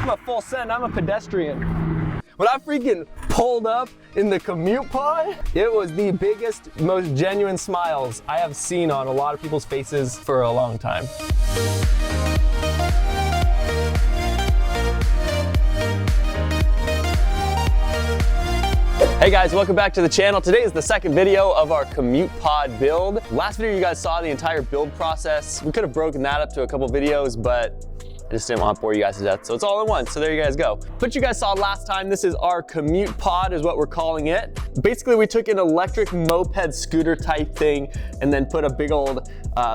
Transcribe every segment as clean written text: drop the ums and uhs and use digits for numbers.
I'm a full send, I'm a pedestrian. When I freaking pulled up in the COMMUTE pod, it was the biggest, most genuine smiles I have seen on a lot of people's faces for a long time. Hey guys, welcome back to the channel. Today is the second video of our COMMUTE pod build. Last video you guys saw the entire build process. We could have broken that up to a couple videos, but I just didn't want to bore you guys to death, so it's all in one, so there you guys go. But you guys saw last time, this is our COMMUTE pod is what we're calling it. Basically, we took an electric moped scooter type thing and then put a big old,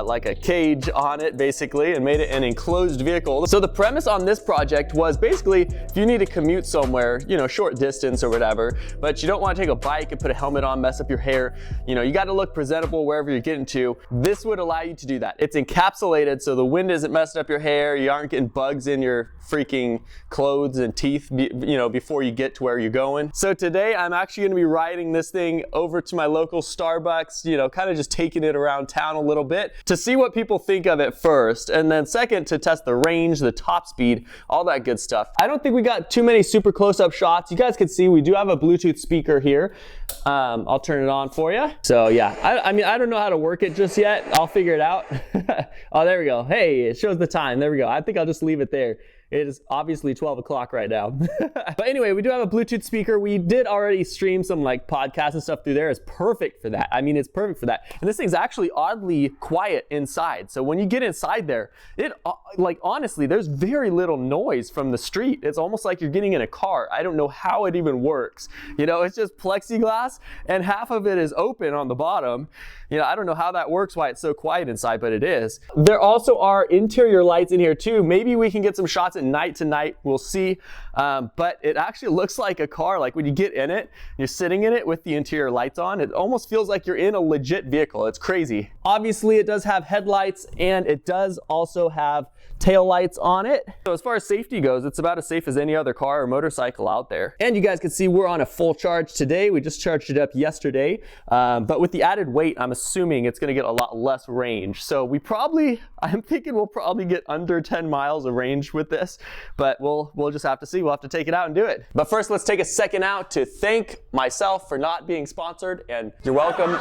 like a cage on it basically, and made it an enclosed vehicle. So the premise on this project was basically, if you need to commute somewhere, you know, short distance or whatever, but you don't want to take a bike and put a helmet on, mess up your hair, you know, you got to look presentable wherever you're getting to. This would allow you to do that. It's encapsulated so the wind isn't messing up your hair, you aren't getting bugs in your freaking clothes and teeth, you know, before you get to where you're going. So today I'm actually going to be riding this thing over to my local Starbucks, you know, kind of just taking it around town a little bit to see what people think of it first, and then second to test the range, the top speed, all that good stuff. I don't think we got too many super close-up shots. You guys can see we do have a Bluetooth speaker here. I'll turn it on for you. So yeah, I mean, I don't know how to work it just yet. I'll figure it out. Oh, there we go. Hey, it shows the time. There we go. I think I'll just leave it there. It is obviously 12 o'clock right now. But anyway, we do have a Bluetooth speaker. We did already stream some like podcasts and stuff through there. It's perfect for that. I mean, it's perfect for that. And this thing's actually oddly quiet inside. So when you get inside there, it like honestly, there's very little noise from the street. It's almost like you're getting in a car. I don't know how it even works. You know, it's just plexiglass and half of it is open on the bottom. You know, I don't know how that works, why it's so quiet inside, but it is. There also are interior lights in here too. Maybe we can get some shots at night tonight, we'll see. But it actually looks like a car. Like when you get in it, you're sitting in it with the interior lights on, it almost feels like you're in a legit vehicle. It's crazy. Obviously it does have headlights and it does also have tail lights on it. So as far as safety goes, it's about as safe as any other car or motorcycle out there. And you guys can see we're on a full charge today. We just charged it up yesterday. But with the added weight, I'm assuming it's gonna get a lot less range. So I'm thinking we'll probably get under 10 miles of range with this, but we'll just have to see. We'll have to take it out and do it. But first, let's take a second out to thank myself for not being sponsored, and you're welcome.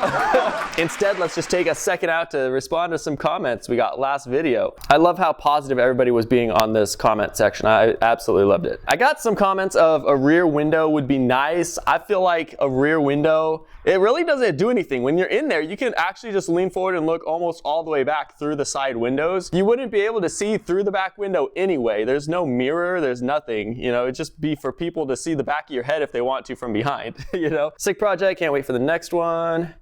Instead, let's just take a second out to respond to some comments we got last video. I love how positive everybody was being on this comment section. I absolutely loved it. I got some comments of a rear window would be nice. I feel like a rear window, it really doesn't do anything. When you're in there, you can actually just lean forward and look almost all the way back through the side windows. You wouldn't be able to see through the back window anyway. There's no mirror, there's nothing. You know, it'd just be for people to see the back of your head if they want to from behind, you know? Sick project, can't wait for the next one.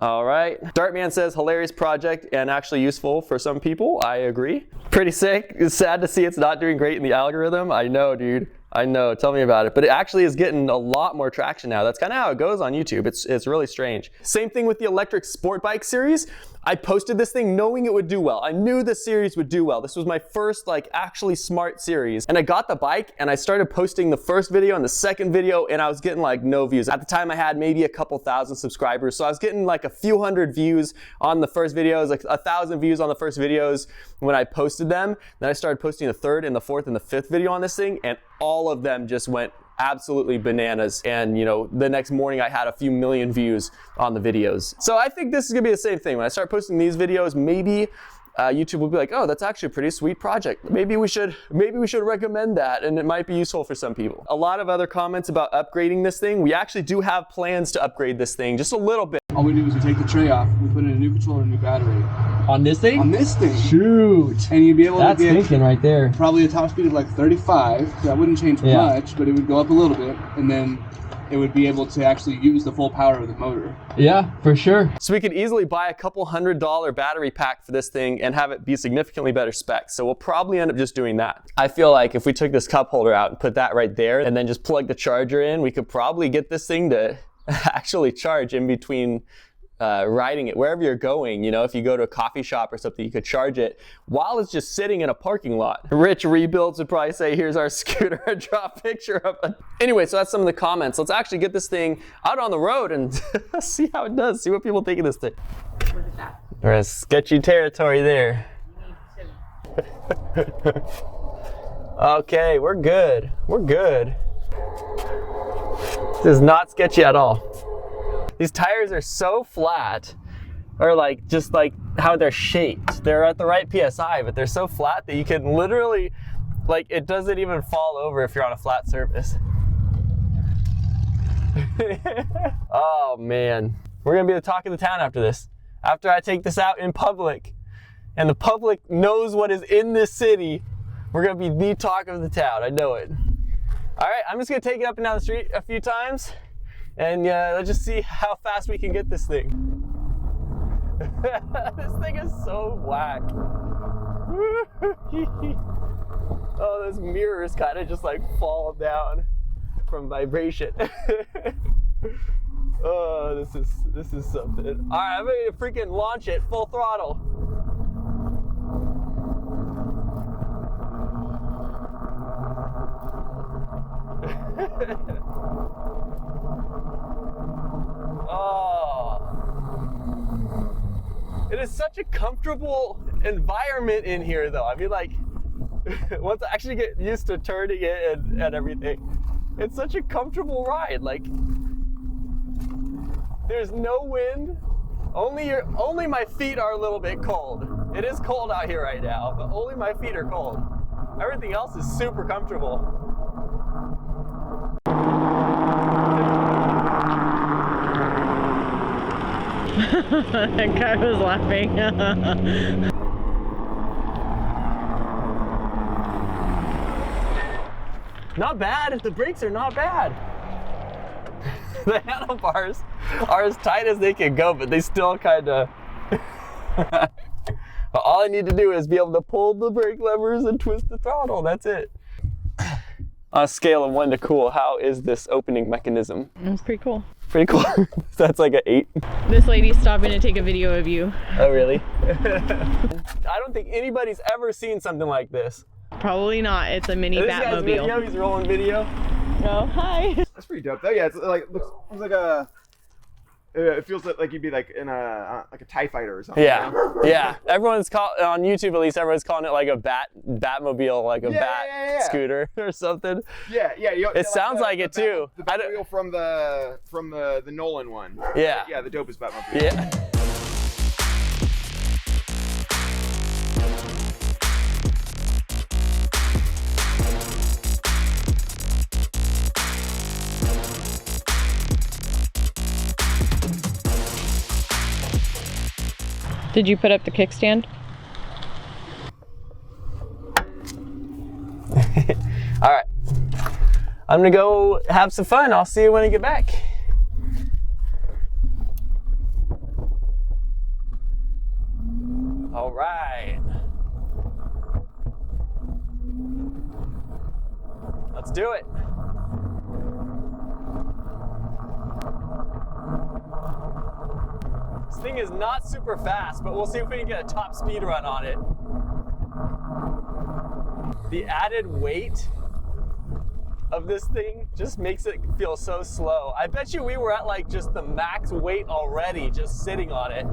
All right. Dartman says, hilarious project and actually useful for some people. I agree. Pretty sick. It's sad to see it's not doing great in the algorithm. I know, dude. I know, tell me about it. But it actually is getting a lot more traction now. That's kind of how it goes on YouTube. It's really strange. Same thing with the electric sport bike series. I posted this thing knowing it would do well. I knew the series would do well. This was my first like actually smart series. And I got the bike and I started posting the first video and the second video and I was getting like no views. At the time I had maybe a couple thousand subscribers. So I was getting like a few hundred views on the first videos, like 1,000 views on the first videos when I posted them. Then I started posting the third and the fourth and the fifth video on this thing, and all of them just went absolutely bananas. And you know, the next morning I had a few million views on the videos. So I think this is gonna be the same thing. When I start posting these videos, maybe YouTube will be like, oh, that's actually a pretty sweet project. Maybe we should recommend that, and it might be useful for some people. A lot of other comments about upgrading this thing. We actually do have plans to upgrade this thing just a little bit. All we do is we take the tray off, we put in a new controller and a new battery. On this thing? On this thing. Shoot. And you'd be able to get thinking right there. Probably a top speed of like 35. That wouldn't change much, but it would go up a little bit, and then it would be able to actually use the full power of the motor. Yeah, for sure. So we could easily buy a couple $100 battery pack for this thing and have it be significantly better specs. So we'll probably end up just doing that. I feel like if we took this cup holder out and put that right there and then just plug the charger in, we could probably get this thing to actually charge in between riding it wherever you're going. You know, if you go to a coffee shop or something, you could charge it while it's just sitting in a parking lot. Rich Rebuilds would probably say, here's our scooter, and draw a picture of it. Anyway, so that's some of the comments. Let's actually get this thing out on the road and see how it does, see what people think of this thing. What is that? We're in sketchy territory there. Okay, we're good. We're good. This is not sketchy at all. These tires are so flat, or like just like how they're shaped. They're at the right PSI, but they're so flat that you can literally, like, it doesn't even fall over if you're on a flat surface. Oh man, we're gonna be the talk of the town after this. After I take this out in public, and the public knows what is in this city, we're gonna be the talk of the town. I know it. All right, I'm just gonna take it up and down the street a few times, and let's just see how fast we can get this thing. This thing is so whack. Oh, those mirrors kind of just like fall down from vibration. Oh, this is something. All right, I'm ready to freaking launch it full throttle. Oh, it is such a comfortable environment in here, though. I mean, like, once I actually get used to turning it and everything, it's such a comfortable ride. Like, there's no wind. Only my feet are a little bit cold. It is cold out here right now, but only my feet are cold. Everything else is super comfortable. That guy was laughing. Not bad. The brakes are not bad. The handlebars are as tight as they can go, but they still kind of... But all I need to do is be able to pull the brake levers and twist the throttle. That's it. On a scale of 1 to cool, how is this opening mechanism? It's pretty cool. Pretty cool. That's like an 8. This lady's stopping to take a video of you. Oh, really? I don't think anybody's ever seen something like this. Probably not. It's a mini This guy's Batmobile. video, he's rolling video. Oh, hi. That's pretty dope though. Yeah, it's like looks like a. It feels like you'd be like in a like a TIE fighter or something. Yeah, you know? yeah. Everyone's on YouTube, at least everyone's calling it like a Batmobile, like a bat scooter or something. Yeah. It sounds like it too. The Batmobile from the Nolan one. Yeah. Yeah, the dopest Batmobile. Yeah. Did you put up the kickstand? All right. I'm gonna go have some fun. I'll see you when I get back. All right. Let's do it. This thing is not super fast, but we'll see if we can get a top speed run on it. The added weight of this thing just makes it feel so slow. I bet you we were at like just the max weight already just sitting on it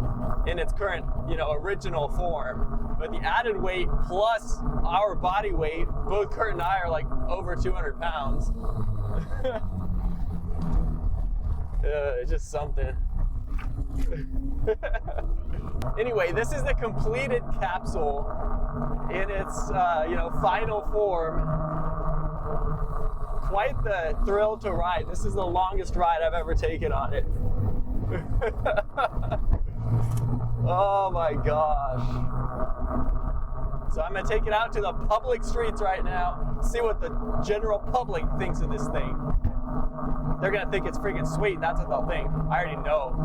in its current, original form. But the added weight plus our body weight, both Kurt and I are like over 200 pounds. It's just something. Anyway, this is the completed capsule in its final form. Quite the thrill to ride. This is the longest ride I've ever taken on it. Oh my gosh. So I'm gonna take it out to the public streets right now, see what the general public thinks of this thing. They're gonna think it's freaking sweet, that's what they'll think. I already know.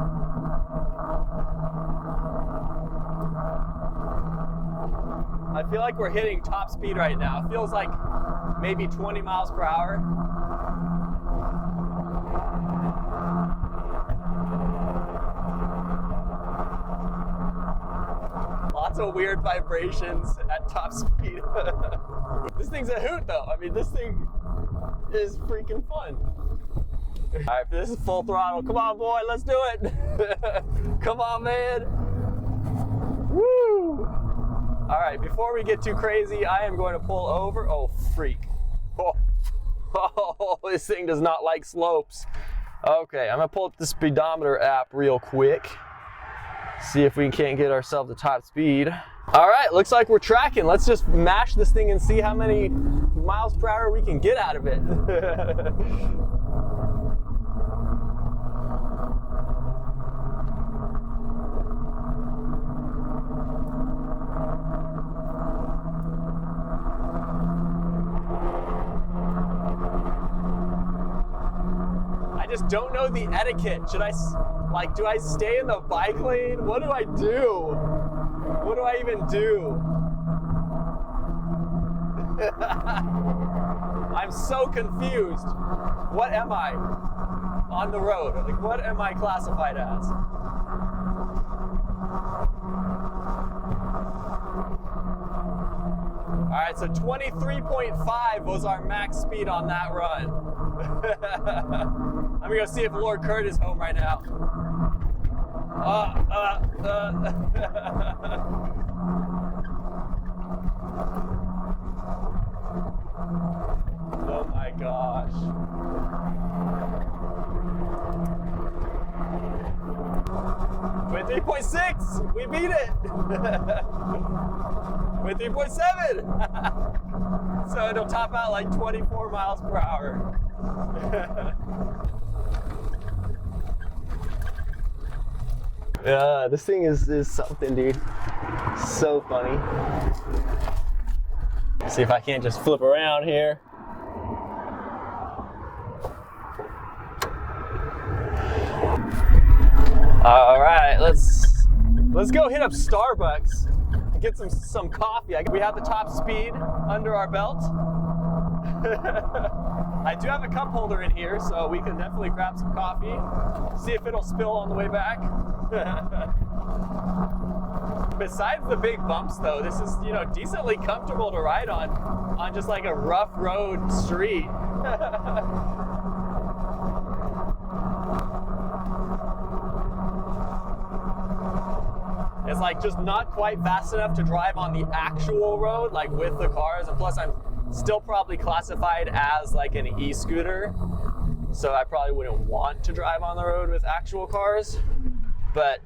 I feel like we're hitting top speed right now. It feels like maybe 20 miles per hour. Lots of weird vibrations at top speed. This thing's a hoot though. I mean, this thing is freaking fun. All right, this is full throttle. Come on, boy, let's do it. Come on, man. Woo! All right, before we get too crazy, I am going to pull over. Oh, freak. Oh, this thing does not like slopes. Okay, I'm gonna pull up the speedometer app real quick. See if we can't get ourselves the top speed. All right, looks like we're tracking. Let's just mash this thing and see how many miles per hour we can get out of it. I just don't know the etiquette. Should I, like, do I stay in the bike lane? What do I do? What do I even do? I'm so confused. What am I on the road? Like, what am I classified as? All right, so 23.5 was our max speed on that run. I'm gonna go see if Lord Kurt is home right now. Oh my gosh. With 3.6, we beat it. With 3.7. So it'll top out like 24 miles per hour. Yeah, this thing is something, dude. So funny. See if I can't just flip around here. All right, let's go hit up Starbucks and get some coffee. We have the top speed under our belt. I do have a cup holder in here, so we can definitely grab some coffee. See if it'll spill on the way back. Besides the big bumps, though, this is, you know, decently comfortable to ride on just like a rough road street. It's like just not quite fast enough to drive on the actual road, like with the cars, and plus I'm still probably classified as like an e-scooter, so I probably wouldn't want to drive on the road with actual cars. But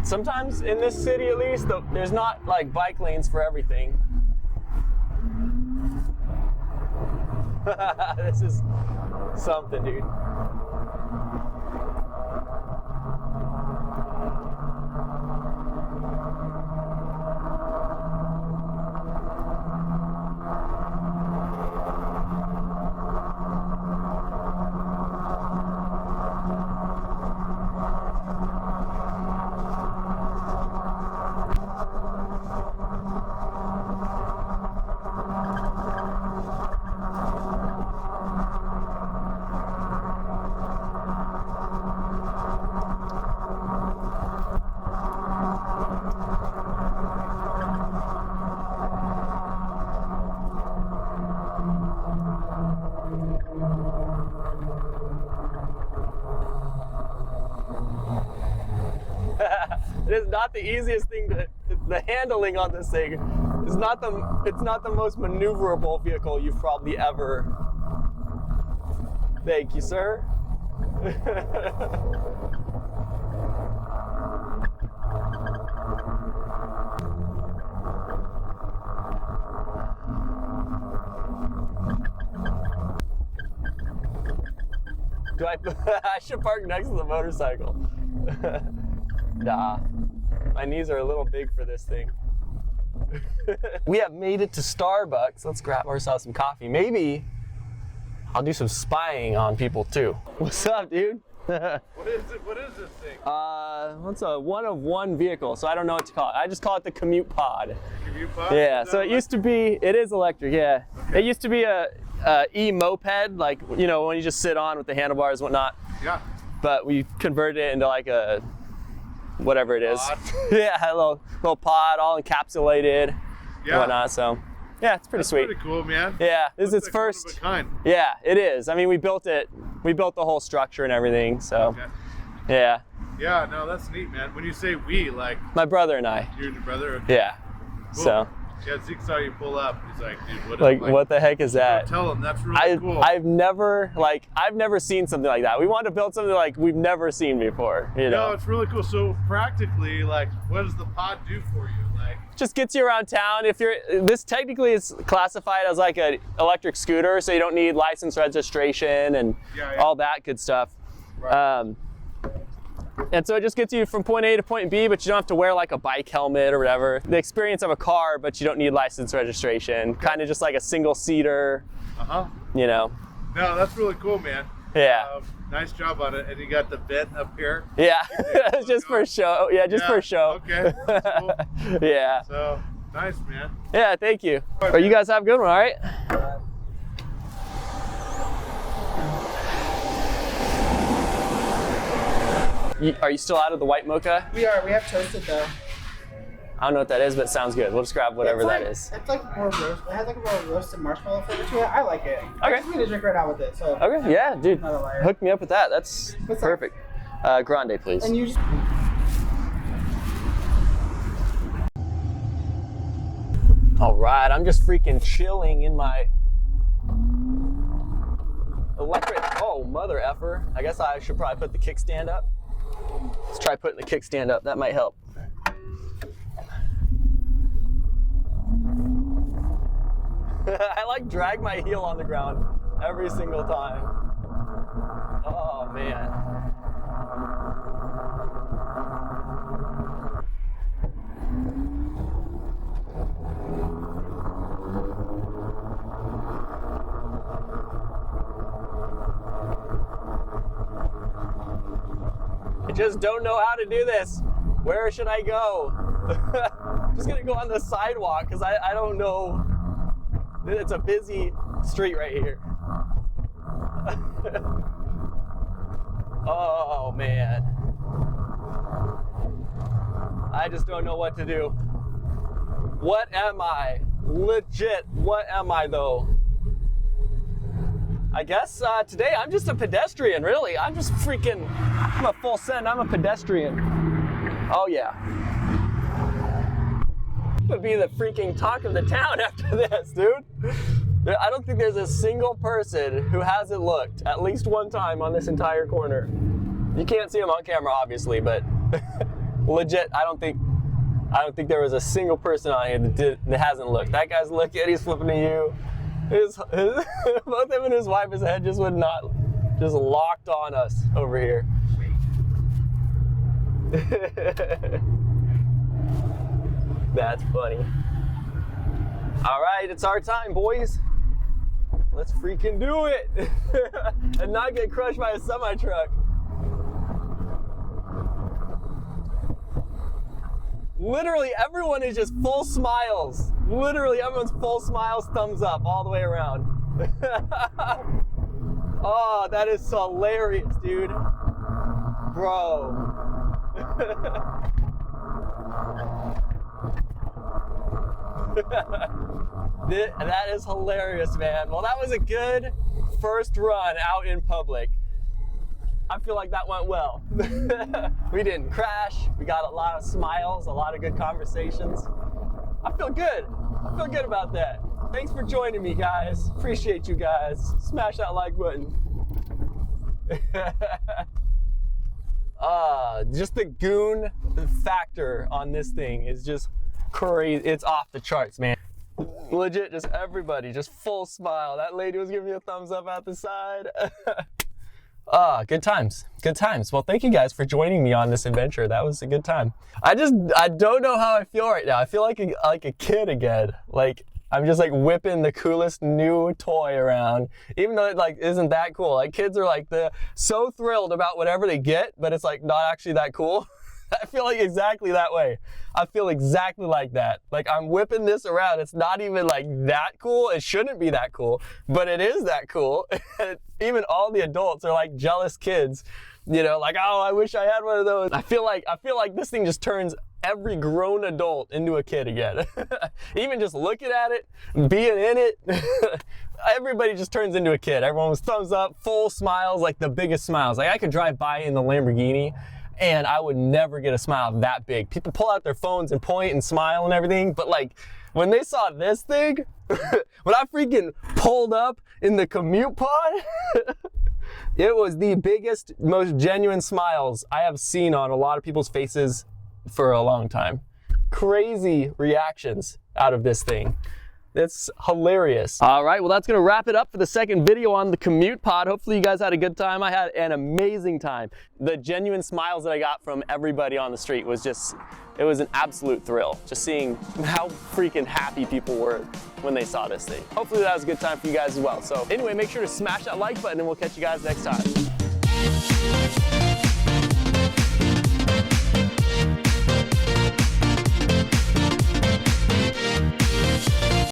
sometimes in this city, at least, there's not like bike lanes for everything. This is something, dude. It is not the easiest thing the handling on this thing is not it's not the most maneuverable vehicle you've probably ever. Thank you, sir. I should park next to the motorcycle. Nah, my knees are a little big for this thing. We have made it to Starbucks. Let's grab ourselves some coffee. Maybe I'll do some spying on people too. What's up, dude? What is it? What is this thing? What's a one-of-one vehicle? So I don't know what to call it. I just call it the COMMUTE pod. COMMUTE pod? Yeah. So it used to be. It is electric. Yeah. Okay. It used to be a e-moped, like, you know, when you just sit on with the handlebars and whatnot. Yeah. But we converted it into like a whatever it is. Pod. Yeah, a little pod, all encapsulated, and whatnot. So yeah, it's pretty sweet. Pretty cool, man. Yeah, this is its like first. One of a kind. Yeah, it is. I mean, we built the whole structure and everything. So Okay. yeah. Yeah, no, that's neat, man. When you say we, like My brother and I. you and your brother. Okay. Yeah. So. Yeah, Zeke saw you pull up. He's like, dude, What the heck is that? Tell him that's really cool. I've never seen something like that. We wanted to build something like we've never seen before. You know? No, it's really cool. So practically, like, what does the pod do for you? Like, just gets you around town. This technically is classified as like an electric scooter, so you don't need license registration and all that good stuff. Right. And so it just gets you from point A to point B, but you don't have to wear like a bike helmet or whatever. The experience of a car, but you don't need license registration. Okay. Kind of just like a single seater. You know. No, that's really cool, man. Yeah. Nice job on it. And you got the vent up here. Yeah. Just for show. Yeah, just for show. Okay. That's cool. Yeah. So nice, man. Yeah, thank you. All right, you guys have a good one, all right? Are you still out of the white mocha? We are. We have toasted though. I don't know what that is, but it sounds good. We'll just grab whatever that is. It's like more roast. It has like a more roasted marshmallow flavor to it. I like it. Okay. I'm just gonna drink right now with it. So. Okay. Yeah, dude. Not a liar. Hook me up with that. That's What's perfect. Grande, please. And you just. All right. I'm just freaking chilling in my electric. Oh, mother effer. I guess I should probably put the kickstand up. Let's try putting the kickstand up. That might help. I like drag my heel on the ground every single time. Oh man. I just don't know how to do this. Where should I go? I'm just gonna go on the sidewalk because I don't know. It's a busy street right here. Oh man. I just don't know what to do. What am I? Legit, what am I though? I guess today I'm just a pedestrian, really. I'm just freaking, I'm a full send, I'm a pedestrian. Oh yeah. Would be the freaking talk of the town after this, dude. I don't think there's a single person who hasn't looked at least one time on this entire corner. You can't see them on camera, obviously, but legit, I don't think there was a single person on here that hasn't looked. That guy's looking, he's flipping to you. Both him and his wife, his head just would not, just locked on us over here. That's funny. All right, it's our time, boys. Let's freaking do it. And not get crushed by a semi-truck. Literally everyone is just full smiles. Literally everyone's full smiles, thumbs up all the way around. Oh, that is hilarious, dude. Bro. That is hilarious, man. Well, that was a good first run out in public. I feel like that went well. We didn't crash. We got a lot of smiles, a lot of good conversations. I feel good. I feel good about that. Thanks for joining me, guys. Appreciate you guys. Smash that like button. Just the goon factor on this thing is just crazy. It's off the charts, man. Legit, just everybody, just full smile. That lady was giving me a thumbs up out the side. Good times, good times. Well, thank you guys for joining me on this adventure. That was a good time. I don't know how I feel right now. I feel like a kid again. Like, I'm just like whipping the coolest new toy around, even though it like isn't that cool. Like, kids are like so thrilled about whatever they get, but it's like not actually that cool. I feel like exactly that way. I feel exactly like that. Like, I'm whipping this around. It's not even like that cool. It shouldn't be that cool, but it is that cool. Even all the adults are like jealous kids, you know, like, oh, I wish I had one of those. I feel like this thing just turns every grown adult into a kid again. Even just looking at it, being in it, everybody just turns into a kid. Everyone was thumbs up, full smiles, like the biggest smiles. Like, I could drive by in the Lamborghini and I would never get a smile that big. People pull out their phones and point and smile and everything, but like when they saw this thing, when I freaking pulled up in the COMMUTE pod, it was the biggest, most genuine smiles I have seen on a lot of people's faces for a long time. Crazy reactions out of this thing. It's hilarious. All right, well, that's gonna wrap it up for the second video on the COMMUTE pod. Hopefully you guys had a good time. I had an amazing time. The genuine smiles that I got from everybody on the street was just, it was an absolute thrill. Just seeing how freaking happy people were when they saw this thing. Hopefully that was a good time for you guys as well. So anyway, make sure to smash that like button and we'll catch you guys next time.